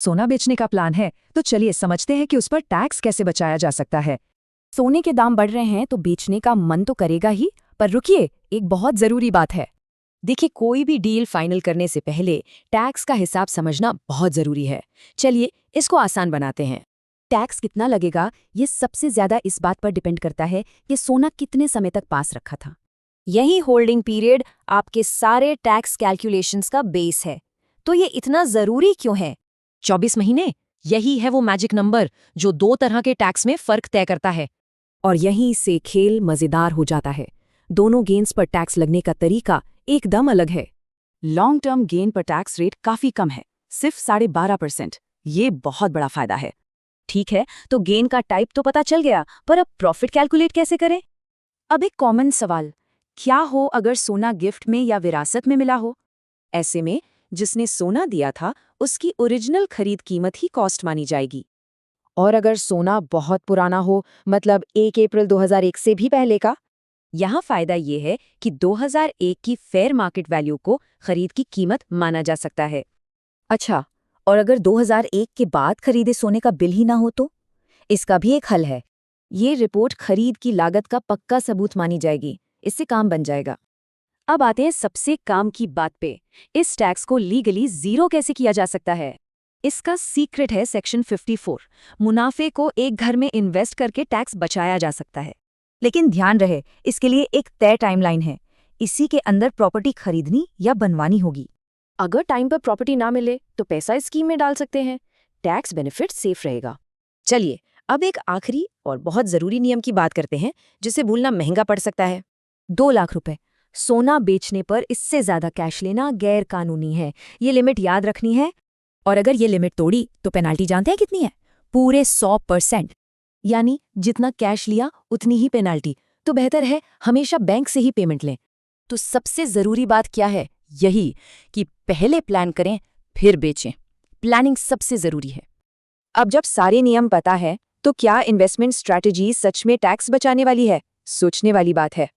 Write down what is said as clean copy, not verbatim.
सोना बेचने का प्लान है, तो चलिए समझते हैं कि उस पर टैक्स कैसे बचाया जा सकता है। सोने के दाम बढ़ रहे हैं तो बेचने का मन तो करेगा ही, पर रुकिए, एक बहुत जरूरी बात है। देखिए, कोई भी डील फाइनल करने से पहले टैक्स का हिसाब समझना बहुत जरूरी है। चलिए इसको आसान बनाते हैं। टैक्स कितना लगेगा, ये सबसे ज्यादा इस बात पर डिपेंड करता है कि सोना कितने समय तक पास रखा था। यही होल्डिंग पीरियड आपके सारे टैक्स कैलकुलेशंस का बेस है। तो ये इतना जरूरी क्यों है? 24 महीने, यही है वो मैजिक नंबर जो दो तरह के टैक्स में फर्क तय करता है। और यहीं से खेल मजेदार हो जाता है। दोनों गेन्स पर टैक्स लगने का तरीका एकदम अलग है। लॉन्ग टर्म गेन पर टैक्स रेट काफी कम है, सिर्फ 12.5%। ये बहुत बड़ा फायदा है। ठीक है, तो गेन का टाइप तो पता चल गया, पर अब प्रॉफिट कैलकुलेट कैसे करें? अब एक कॉमन सवाल, क्या हो अगर सोना गिफ्ट में या विरासत में मिला हो? ऐसे में जिसने सोना दिया था उसकी ओरिजिनल खरीद कीमत ही कॉस्ट मानी जाएगी। और अगर सोना बहुत पुराना हो, मतलब 1 अप्रैल 2001 से भी पहले का? यहाँ फायदा ये है कि 2001 की फेयर मार्केट वैल्यू को खरीद की कीमत माना जा सकता है। अच्छा, और अगर 2001 के बाद खरीदे सोने का बिल ही ना हो तो? इसका भी एक हल है। ये रिपोर्ट खरीद की लागत का पक्का सबूत मानी जाएगी। इससे काम बन जाएगा। अब आते हैं सबसे काम की बात पे। इस टैक्स को लीगली जीरो कैसे किया जा सकता है? इसका सीक्रेट है सेक्शन 54। मुनाफे को एक घर में इन्वेस्ट करके टैक्स बचाया जा सकता है। लेकिन ध्यान रहे, इसके लिए एक तय टाइमलाइन है। इसी के अंदर प्रॉपर्टी खरीदनी या बनवानी होगी। अगर टाइम पर प्रॉपर्टी ना मिले तो पैसा इस स्कीम में डाल सकते हैं। टैक्स बेनिफिट सेफ रहेगा। चलिए, अब एक आखिरी और बहुत जरूरी नियम की बात करते हैं, जिसे भूलना महंगा पड़ सकता है। 2 लाख रुपए। सोना बेचने पर इससे ज्यादा कैश लेना गैर कानूनी है। ये लिमिट याद रखनी है। और अगर ये लिमिट तोड़ी तो पेनाल्टी जानते हैं कितनी है? पूरे 100%। यानी जितना कैश लिया उतनी ही पेनाल्टी। तो बेहतर है हमेशा बैंक से ही पेमेंट लें। तो सबसे जरूरी बात क्या है? यही कि पहले प्लान करें, फिर बेचें। प्लानिंग सबसे जरूरी है। अब जब सारे नियम पता है, तो क्या इन्वेस्टमेंट स्ट्रैटेजी सच में टैक्स बचाने वाली है? सोचने वाली बात है।